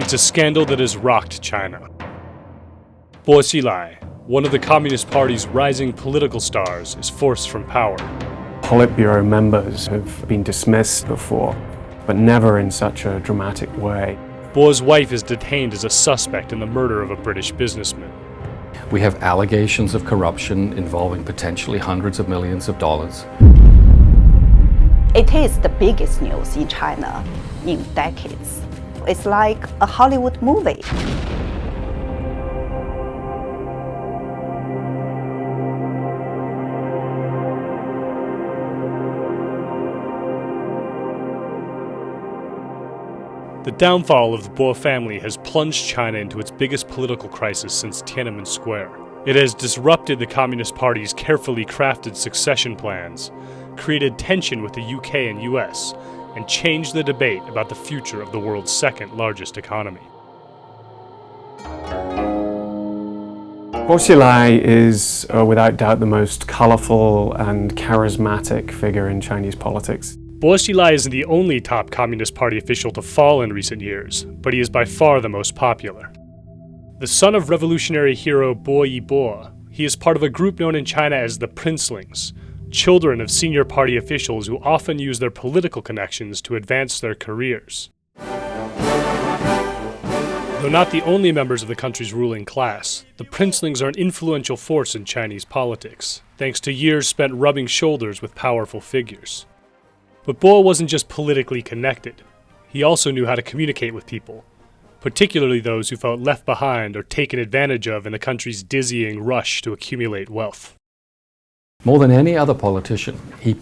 It's a scandal that has rocked China. Bo Xilai, one of the Communist Party's rising political stars, is forced from power. Politburo members have been dismissed before, but never in such a dramatic way. Bo's wife is detained as a suspect in the murder of a British businessman. We have allegations of corruption involving potentially hundreds of millions of dollars. It is the biggest news in China in decades. It's like a Hollywood movie. The downfall of the Bo family has plunged China into its biggest political crisis since Tiananmen Square. It has disrupted the Communist Party's carefully crafted succession plans, created tension with the UK and US, and changed the debate about the future of the world's second largest economy. Bo Xilai is without doubt the most colorful and charismatic figure in Chinese politics. Bo Xilai isn't the only top Communist Party official to fall in recent years, but he is by far the most popular. The son of revolutionary hero Bo Xilai, he is part of a group known in China as the princelings, children of senior party officials who often use their political connections to advance their careers. Though not the only members of the country's ruling class, the princelings are an influential force in Chinese politics, thanks to years spent rubbing shoulders with powerful figures. But Bo wasn't just politically connected. He also knew how to communicate with people, particularly those who felt left behind or taken advantage of in the country's dizzying rush to accumulate wealth. More than any other politician, he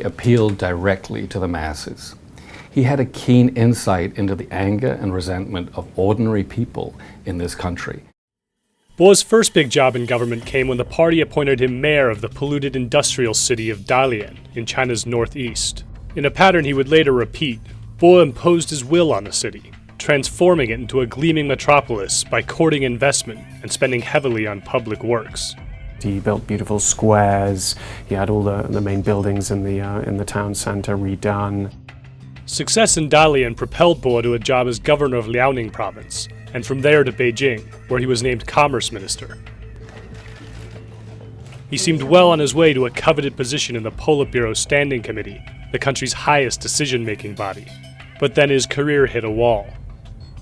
appealed directly to the masses. He had a keen insight into the anger and resentment of ordinary people in this country. Bo's first big job in government came when the party appointed him mayor of the polluted industrial city of Dalian in China's northeast. In a pattern he would later repeat, Bo imposed his will on the city, transforming it into a gleaming metropolis by courting investment and spending heavily on public works. He built beautiful squares. He had all the main buildings in the town center redone. Success in Dalian propelled Bo to a job as governor of Liaoning province, and from there to Beijing, where he was named commerce minister. He seemed well on his way to a coveted position in the Politburo Standing Committee, the country's highest decision-making body. But then his career hit a wall.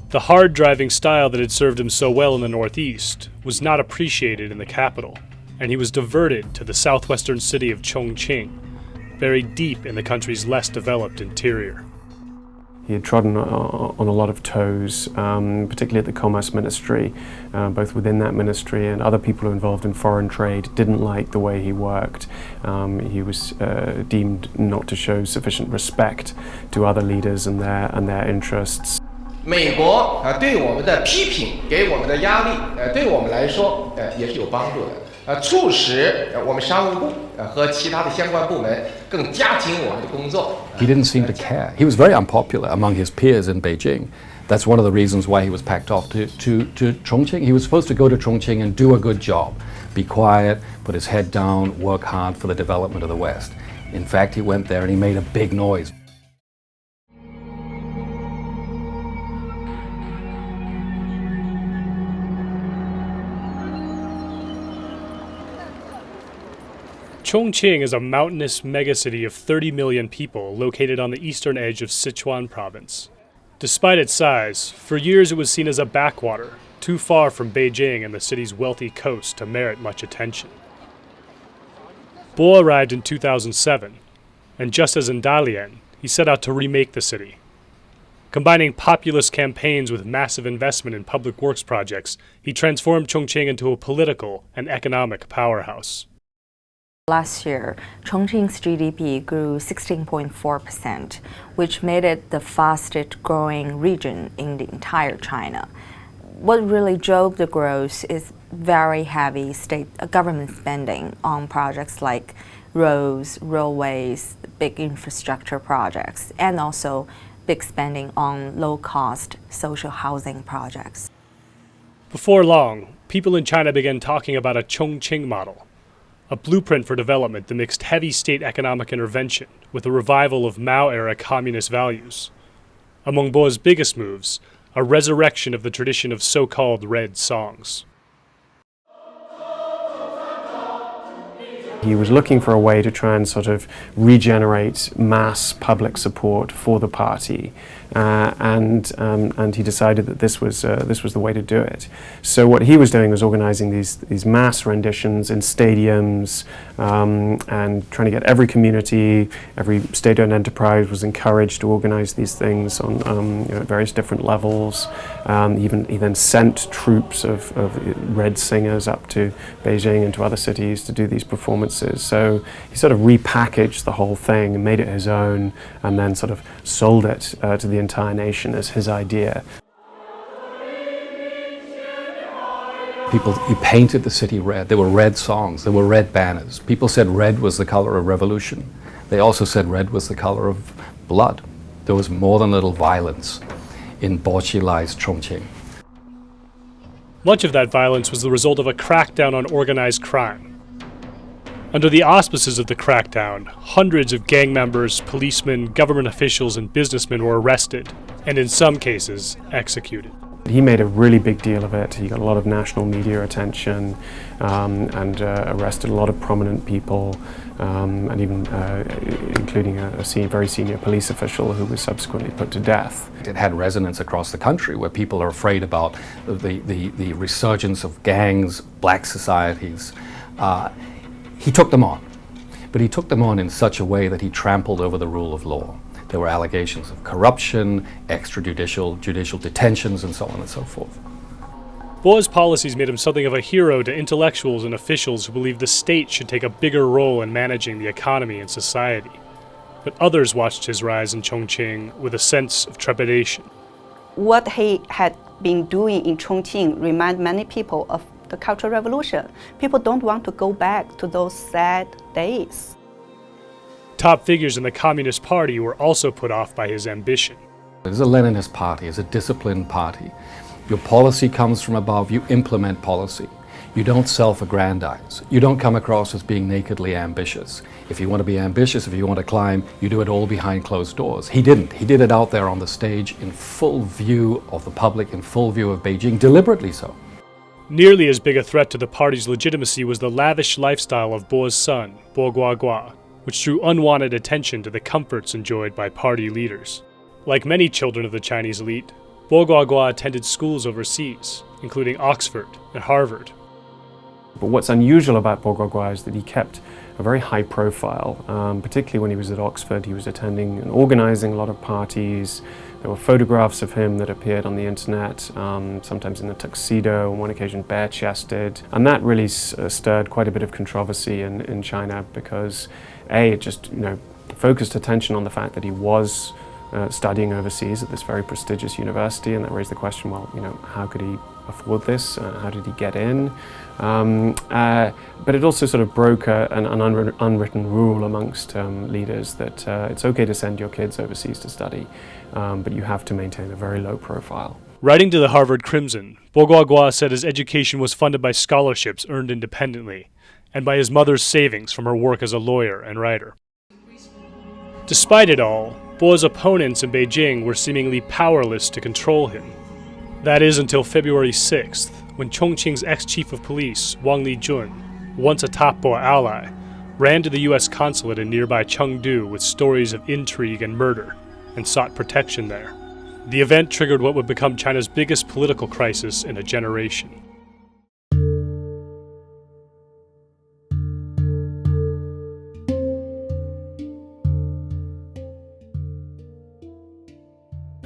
The hard-driving style that had served him so well in the Northeast was not appreciated in the capital, and he was diverted to the southwestern city of CHONGQING, buried deep in the country's less developed interior. He had trodden on a lot of toes, particularly at the Commerce Ministry. Both within that ministry and other people who were involved in foreign trade didn't like the way he worked. He was deemed not to show sufficient respect to other leaders and their interests. 美国对我们的批评给我们的压力对我们来说也是有帮助的促使我们商务部和其他的相关部门更加紧我们的工作 He didn't seem to care. He was very unpopular among his peers in Beijing. That's one of the reasons why he was packed off to Chongqing. He was supposed to go to Chongqing and do a good job, be quiet, put his head down, work hard for the development of the West. In fact, he went there and he made a big noise. CHONGQING is a mountainous megacity of 30 million people located on the eastern edge of Sichuan province. Despite its size, for years it was seen as a backwater, too far from Beijing and the city's wealthy coast to merit much attention. Bo arrived in 2007, and just as in Dalian, he set out to remake the city. Combining populist campaigns with massive investment in public works projects, he transformed CHONGQING into a political and economic powerhouse. Last year, Chongqing's GDP grew 16.4%, which made it the fastest growing region in the entire China. What really drove the growth is very heavy state government spending on projects like roads, railways, big infrastructure projects, and also big spending on low-cost social housing projects. Before long, people in China began talking about a CHONGQING model, a blueprint for development that mixed heavy state economic intervention with a revival of Mao-era communist values. Among Bo's biggest moves, a resurrection of the tradition of so-called red songs. He was looking for a way to try and sort of regenerate mass public support for the party, and he decided that this was the way to do it. So what he was doing was organizing these mass renditions in stadiums, and trying to get every community, every state-owned enterprise was encouraged to organize these things on at various different levels. He then sent troops of red singers up to Beijing and to other cities to do these performances. So he sort of repackaged the whole thing and made it his own, and then sort of sold it to the entire nation as his idea. He painted the city red. There were red songs, there were red banners. People said red was the color of revolution. They also said red was the color of blood. There was more than a little violence in Bo Xilai's Chongqing. Much of that violence was the result of a crackdown on organized crime. Under the auspices of the crackdown, hundreds of gang members, policemen, government officials, and businessmen were arrested, and in some cases, executed. He made a really big deal of it. He got a lot of national media attention, and arrested a lot of prominent people, and even including a very senior police official who was subsequently put to death. It had resonance across the country where people are afraid about the resurgence of gangs, black societies. He took them on, but he took them on in such a way that he trampled over the rule of law. There were allegations of corruption, extrajudicial judicial detentions, and so on and so forth. Bo's policies made him something of a hero to intellectuals and officials who believed the state should take a bigger role in managing the economy and society. But others watched his rise in Chongqing with a sense of trepidation. What he had been doing in Chongqing reminded many people of the Cultural Revolution. People don't want to go back to those sad days. Top figures in the Communist Party were also put off by his ambition. It is a Leninist party, it's a disciplined party. Your policy comes from above, you implement policy. You don't self-aggrandize. You don't come across as being nakedly ambitious. If you want to be ambitious, if you want to climb, you do it all behind closed doors. He didn't. He did it out there on the stage in full view of the public, in full view of Beijing, deliberately so. Nearly as big a threat to the party's legitimacy was the lavish lifestyle of Bo's son, Bo Guagua, which drew unwanted attention to the comforts enjoyed by party leaders. Like many children of the Chinese elite, Bo Guagua attended schools overseas, including Oxford and Harvard. But what's unusual about Bo Guagua is that he kept a very high profile, particularly when he was at Oxford. He was attending and organizing a lot of parties. There were photographs of him that appeared on the internet, sometimes in a tuxedo, on one occasion bare-chested. And that really stirred quite a bit of controversy in China because, A, it just focused attention on the fact that he was studying overseas at this very prestigious university, and that raised the question, well, how could he afford this? How did he get in? But it also sort of broke an unwritten rule amongst leaders that it's okay to send your kids overseas to study, but you have to maintain a very low profile. Writing to the Harvard Crimson, Bo Guagua said his education was funded by scholarships earned independently, and by his mother's savings from her work as a lawyer and writer. Despite it all, Bo's opponents in Beijing were seemingly powerless to control him. That is until February 6th, when Chongqing's ex-chief of police, Wang Lijun, once a top Bo ally, ran to the U.S. consulate in nearby Chengdu with stories of intrigue and murder, and sought protection there. The event triggered what would become China's biggest political crisis in a generation.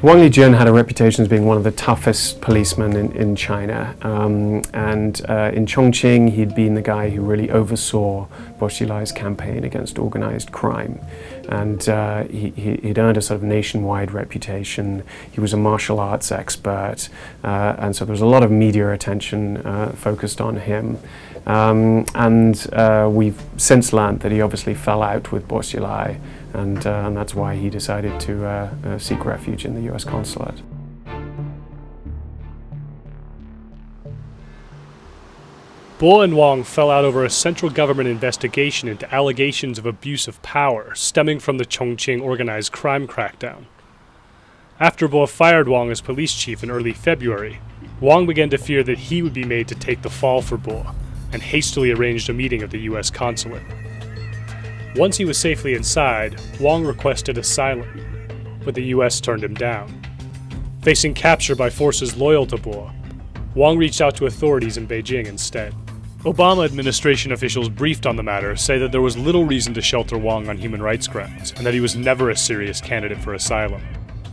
Wang Lijun had a reputation as being one of the toughest policemen in China, and in Chongqing he'd been the guy who really oversaw Bo Xilai's campaign against organized crime, and he'd earned a sort of nationwide reputation. He was a martial arts expert, and so there was a lot of media attention focused on him. We've since learned that he obviously fell out with Bo Xilai, and that's why he decided to seek refuge in the U.S. consulate. Bo and Wang fell out over a central government investigation into allegations of abuse of power stemming from the Chongqing organized crime crackdown. After Bo fired Wang as police chief in early February, Wang began to fear that he would be made to take the fall for Bo, and hastily arranged a meeting at the U.S. consulate. Once he was safely inside, Wang requested asylum, but the U.S. turned him down. Facing capture by forces loyal to Bo, Wang reached out to authorities in Beijing instead. Obama administration officials briefed on the matter say that there was little reason to shelter Wang on human rights grounds, and that he was never a serious candidate for asylum.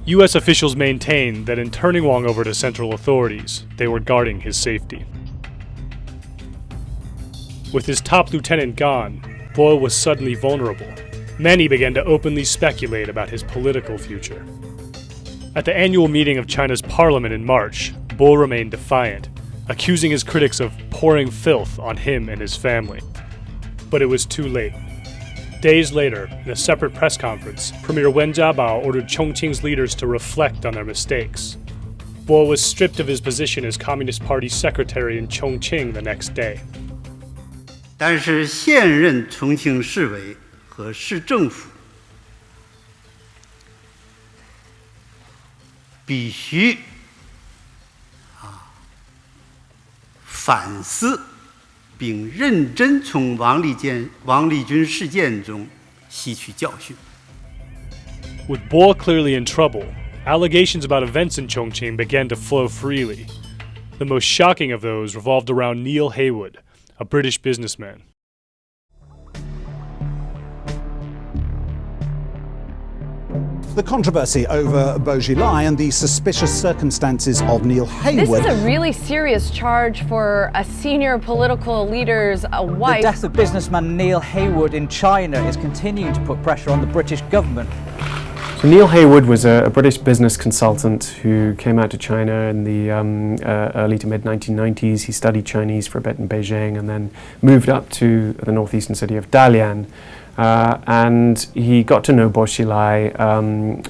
U.S. officials maintained that in turning Wang over to central authorities, they were guarding his safety. With his top lieutenant gone, Bo was suddenly vulnerable. Many began to openly speculate about his political future. At the annual meeting of China's parliament in March, Bo remained defiant, accusing his critics of pouring filth on him and his family. But it was too late. Days later, in a separate press conference, Premier Wen Jiabao ordered CHONGQING's leaders to reflect on their mistakes. Bo was stripped of his position as Communist Party secretary in CHONGQING the next day. 但是现任重庆市委和市政府必须反思并认真从王立军事件中吸取教训。 With Bo clearly in trouble, allegations about events in CHONGQING began to flow freely. The most shocking of those revolved around Neil Heywood, a British businessman. The controversy over Bo Xilai and the suspicious circumstances of Neil Heywood. This is a really serious charge for a senior political leader's wife. The death of businessman Neil Heywood in China is continuing to put pressure on the British government. So Neil Heywood was a British business consultant who came out to China in the early to mid-1990s. He studied Chinese for a bit in Beijing and then moved up to the northeastern city of Dalian. And he got to know Bo Xilai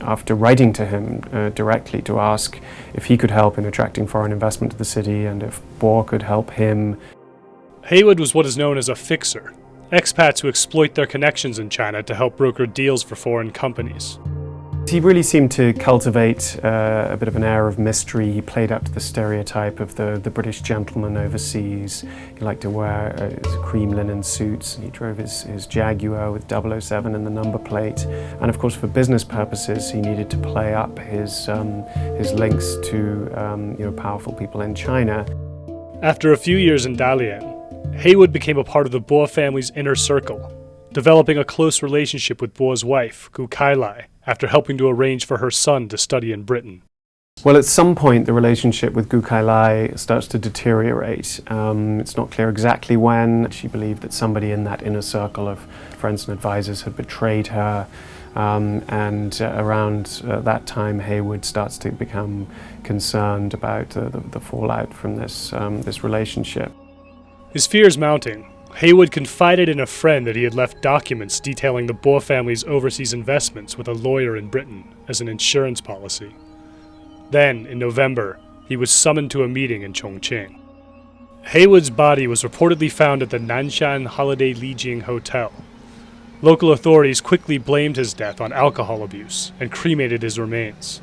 after writing to him directly to ask if he could help in attracting foreign investment to the city and if Bo could help him. Heywood was what is known as a fixer, expats who exploit their connections in China to help broker deals for foreign companies. He really seemed to cultivate a bit of an air of mystery. He played up to the stereotype of the British gentleman overseas. He liked to wear cream linen suits, and he drove his Jaguar with 007 in the number plate. And of course, for business purposes, he needed to play up his links to powerful people in China. After a few years in Dalian, Heywood became a part of the Bo family's inner circle, developing a close relationship with Bo's wife, Gu Kailai, after helping to arrange for her son to study in Britain. Well, at some point, the relationship with Gu Kailai starts to deteriorate. It's not clear exactly when. She believed that somebody in that inner circle of friends and advisors had betrayed her. And around that time, Heywood starts to become concerned about the fallout from this relationship. His fears mounting, Heywood confided in a friend that he had left documents detailing the Bo family's overseas investments with a lawyer in Britain as an insurance policy. Then, in November, he was summoned to a meeting in Chongqing. Heywood's body was reportedly found at the Nanshan Holiday Lijing Hotel. Local authorities quickly blamed his death on alcohol abuse and cremated his remains.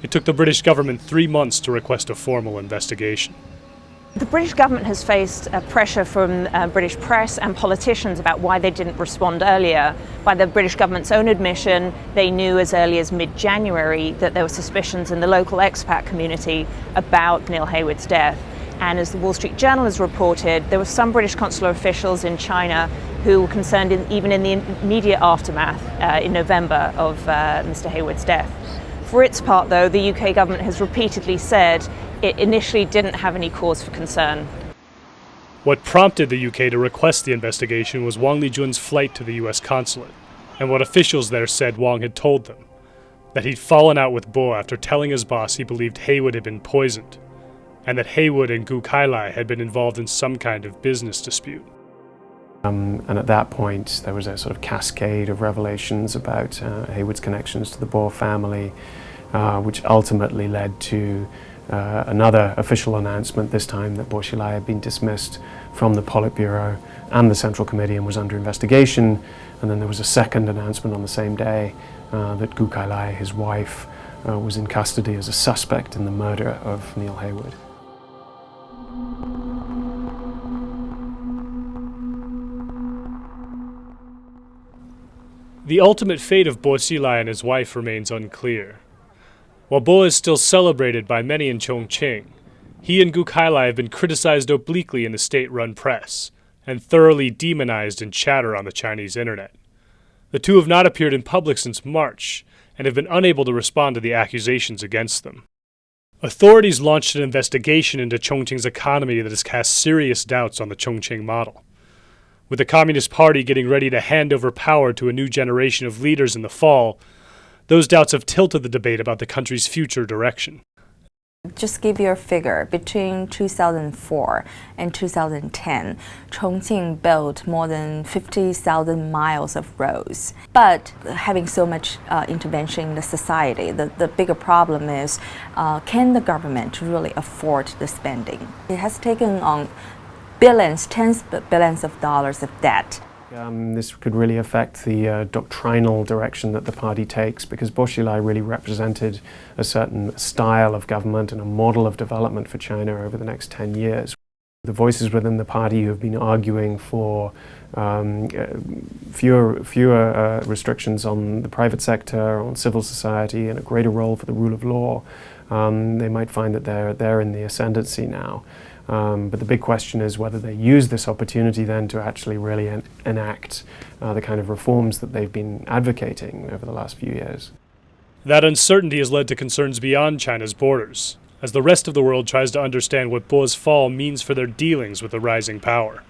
It took the British government 3 months to request a formal investigation. The British government has faced pressure from British press and politicians about why they didn't respond earlier. By the British government's own admission, they knew as early as mid-January that there were suspicions in the local expat community about Neil Heywood's death. And as the Wall Street Journal has reported, there were some British consular officials in China who were concerned even in the immediate aftermath in November of Mr. Heywood's death. For its part, though, the UK government has repeatedly said it initially didn't have any cause for concern. What prompted the UK to request the investigation was Wang Lijun's flight to the US consulate, and what officials there said Wang had told them, that he'd fallen out with Bo after telling his boss he believed Heywood had been poisoned, and that Heywood and Gu Kailai had been involved in some kind of business dispute. And at that point, there was a sort of cascade of revelations about Heywood's connections to the Bo family, which ultimately led to another official announcement, this time that Bo Xilai had been dismissed from the Politburo and the Central Committee and was under investigation. And then there was a second announcement on the same day that Gu Kailai, his wife, was in custody as a suspect in the murder of Neil Heywood. The ultimate fate of Bo Xilai and his wife remains unclear. While Bo is still celebrated by many in Chongqing, he and CHONGQING have been criticized obliquely in the state-run press and thoroughly demonized in chatter on the Chinese internet. The two have not appeared in public since March and have been unable to respond to the accusations against them. Authorities launched an investigation into Chongqing's economy that has cast serious doubts on the Chongqing model. With the Communist Party getting ready to hand over power to a new generation of leaders in the fall, those doubts have tilted the debate about the country's future direction. Just give you a figure, between 2004 and 2010, Chongqing built more than 50,000 miles of roads. But having so much intervention in the society, the bigger problem is, can the government really afford the spending? It has taken on billions, tens of billions of dollars of debt. This could really affect the doctrinal direction that the party takes, because Bo Xilai really represented a certain style of government and a model of development for China over the next 10 years. The voices within the party who have been arguing for fewer restrictions on the private sector, on civil society, and a greater role for the rule of law, they might find that they're in the ascendancy now. But the big question is whether they use this opportunity then to actually really enact the kind of reforms that they've been advocating over the last few years. That uncertainty has led to concerns beyond China's borders, as the rest of the world tries to understand what Bo's fall means for their dealings with the rising power.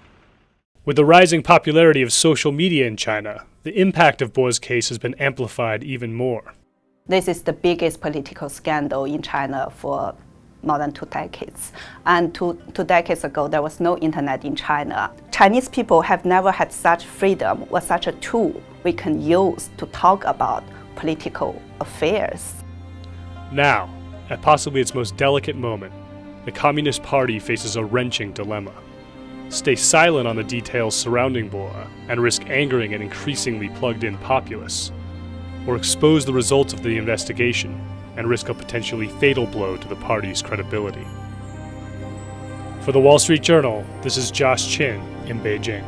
With the rising popularity of social media in China, the impact of Bo's case has been amplified even more. This is the biggest political scandal in China for more than 2 decades. And two decades ago, there was no internet in China. Chinese people have never had such freedom or such a tool we can use to talk about political affairs. Now, at possibly its most delicate moment, the Communist Party faces a wrenching dilemma. Stay silent on the details surrounding Bo and risk angering an increasingly plugged-in populace, or expose the results of the investigation and risk a potentially fatal blow to the party's credibility. For the Wall Street Journal, this is Josh Chin in Beijing.